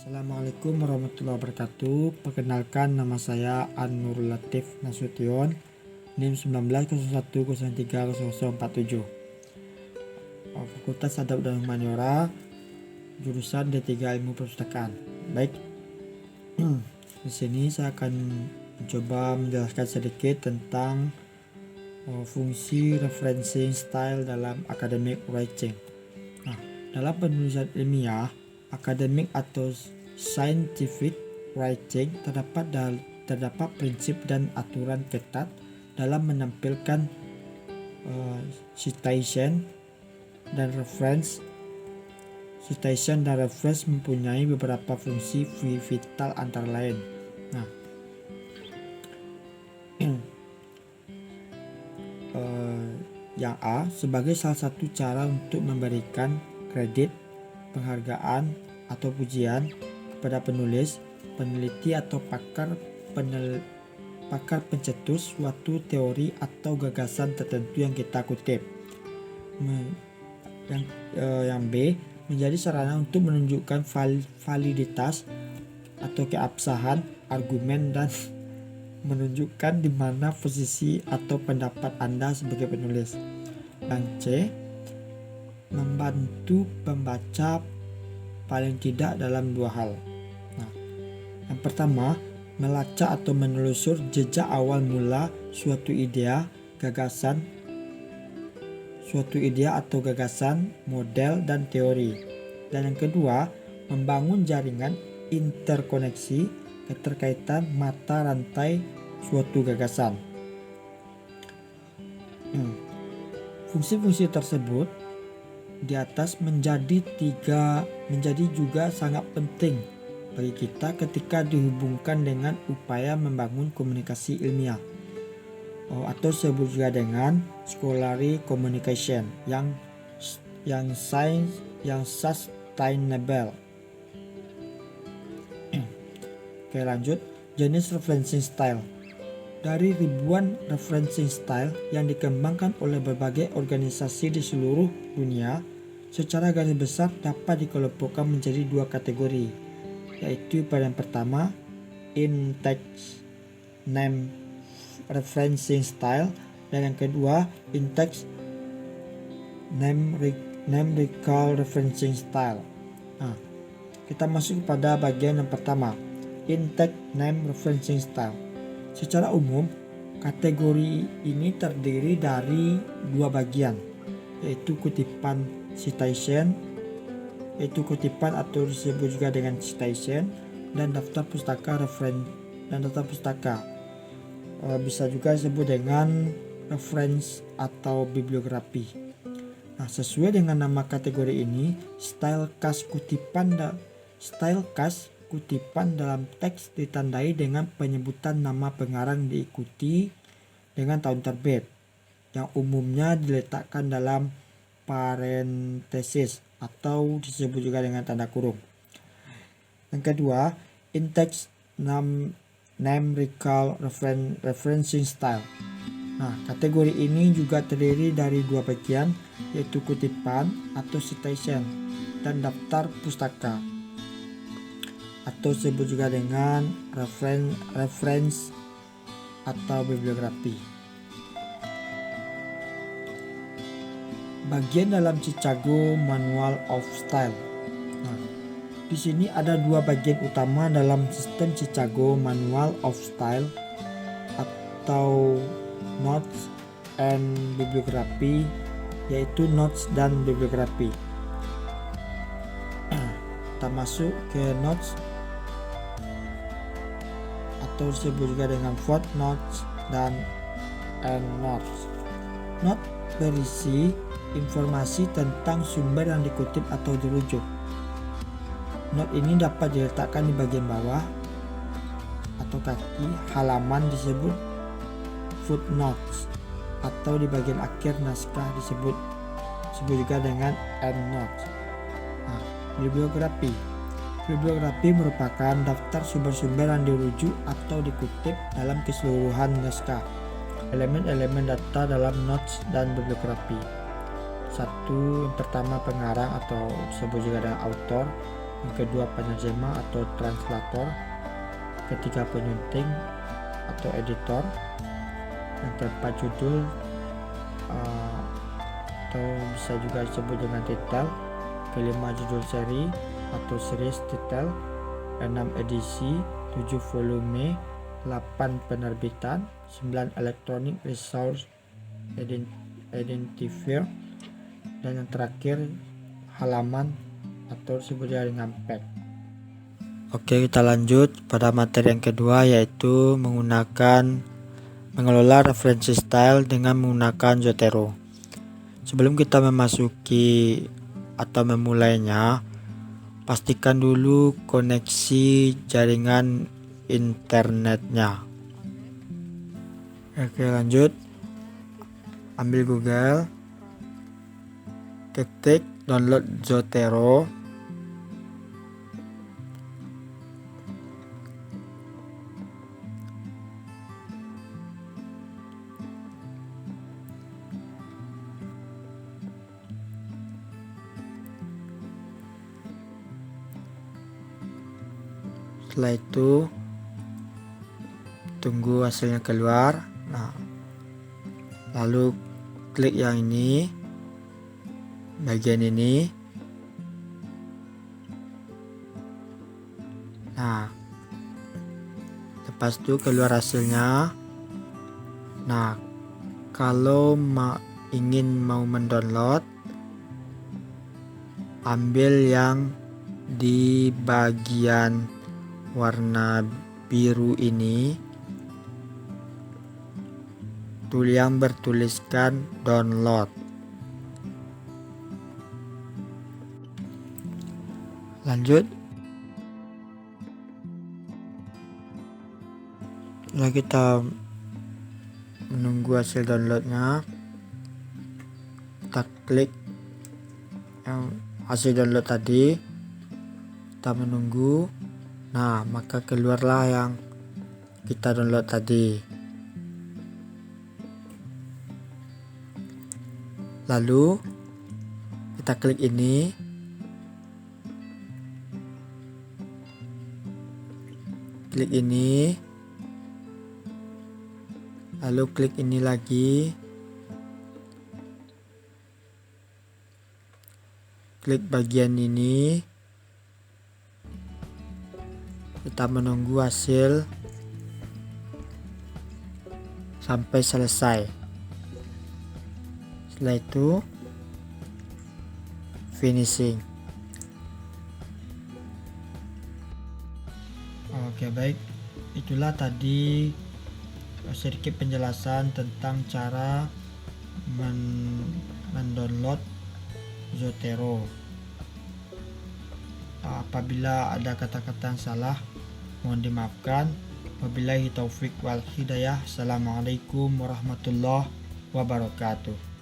Assalamualaikum warahmatullahi wabarakatuh. Perkenalkan, nama saya An-Nurul Latif Nasution, NIM 1901030047. Fakultas Adab dan Humaniora, jurusan D3 Ilmu Perpustakaan. Baik, di sini saya akan mencoba menjelaskan sedikit tentang fungsi referencing style dalam academic writing. Nah, dalam penulisan ilmiah, akademik atau scientific writing terdapat prinsip dan aturan ketat dalam menampilkan citation dan reference. Citation dan reference mempunyai beberapa fungsi vital antara lain. Nah, yang A, sebagai salah satu cara untuk memberikan kredit, penghargaan atau pujian kepada penulis, peneliti atau pakar pencetus suatu teori atau gagasan tertentu yang kita kutip. Yang B, menjadi sarana untuk menunjukkan validitas atau keabsahan argumen dan menunjukkan di mana posisi atau pendapat Anda sebagai penulis. Yang C, membantu pembaca paling tidak dalam dua hal. Nah, yang pertama, melacak atau menelusur jejak awal mula suatu ide atau gagasan, model dan teori. Dan yang kedua, membangun jaringan interkoneksi keterkaitan mata rantai suatu gagasan. Fungsi-fungsi tersebut di atas menjadi juga sangat penting bagi kita ketika dihubungkan dengan upaya membangun komunikasi ilmiah atau disebut juga dengan scholarly communication yang sustainable. Oke, lanjut. Jenis referencing style. Dari ribuan referencing style yang dikembangkan oleh berbagai organisasi di seluruh dunia, secara garis besar dapat dikelompokkan menjadi dua kategori, yaitu pada yang pertama, in-text name referencing style, dan yang kedua, in-text name recall referencing style. Nah, kita masuk pada bagian yang pertama, in-text name referencing style. Secara umum, kategori ini terdiri dari dua bagian, yaitu kutipan citation, yaitu kutipan atau disebut juga dengan citation, dan daftar pustaka bisa juga disebut dengan reference atau bibliografi. Nah, sesuai dengan nama kategori ini, style khas kutipan dalam teks ditandai dengan penyebutan nama pengarang diikuti dengan tahun terbit, yang umumnya diletakkan dalam parentesis atau disebut juga dengan tanda kurung. Yang kedua, in-text name recall referencing style. Nah, kategori ini juga terdiri dari dua bagian, yaitu kutipan atau citation dan daftar pustaka atau disebut juga dengan reference atau bibliografi. Bagian dalam Chicago Manual of Style. Nah, di sini ada dua bagian utama dalam sistem Chicago Manual of Style atau Notes and Bibliography, yaitu notes dan bibliografi. Kita masuk ke notes atau disebut juga dengan footnotes dan endnotes. Note berisi informasi tentang sumber yang dikutip atau dirujuk. Note ini dapat diletakkan di bagian bawah atau kaki halaman disebut footnotes, atau di bagian akhir naskah disebut juga dengan endnotes. Nah, bibliografi merupakan daftar sumber-sumber yang dirujuk atau dikutip dalam keseluruhan naskah. Elemen-elemen data dalam notes dan bibliografi. Satu, yang pertama pengarang atau disebut juga dengan author. yang kedua penerjemah atau translator, ketiga penyunting atau editor, yang keempat judul atau bisa juga disebut dengan titel, kelima judul seri atau series titel, 6 edisi, 7 volume, 8 penerbitan, 9 electronic resource identifier, dan yang terakhir halaman atau disebut dengan page. Oke, kita lanjut pada materi yang kedua, yaitu mengelola referensi style dengan menggunakan Zotero. Sebelum kita memasuki atau memulainya, pastikan dulu koneksi jaringan internetnya. Oke, lanjut. Ambil Google, ketik download Zotero. Setelah itu tunggu hasilnya keluar. Nah, lalu klik yang ini, bagian ini. Nah, lepas itu keluar hasilnya. Nah, kalau ingin mendownload, ambil yang di bagian warna biru ini, yang bertuliskan download. Lanjut. Setelah kita menunggu hasil downloadnya, kita klik yang hasil download tadi, kita menunggu. Nah, maka keluarlah yang kita download tadi. Lalu kita klik ini, lalu klik ini lagi, klik bagian ini, kita menunggu hasil sampai selesai. Setelah itu finishing. Oke, baik, itulah tadi sedikit penjelasan tentang cara mendownload Zotero. Apabila ada kata-kata yang salah, mohon dimaafkan. Wabillahi taufik wal hidayah. Assalamualaikum warahmatullahi wabarakatuh.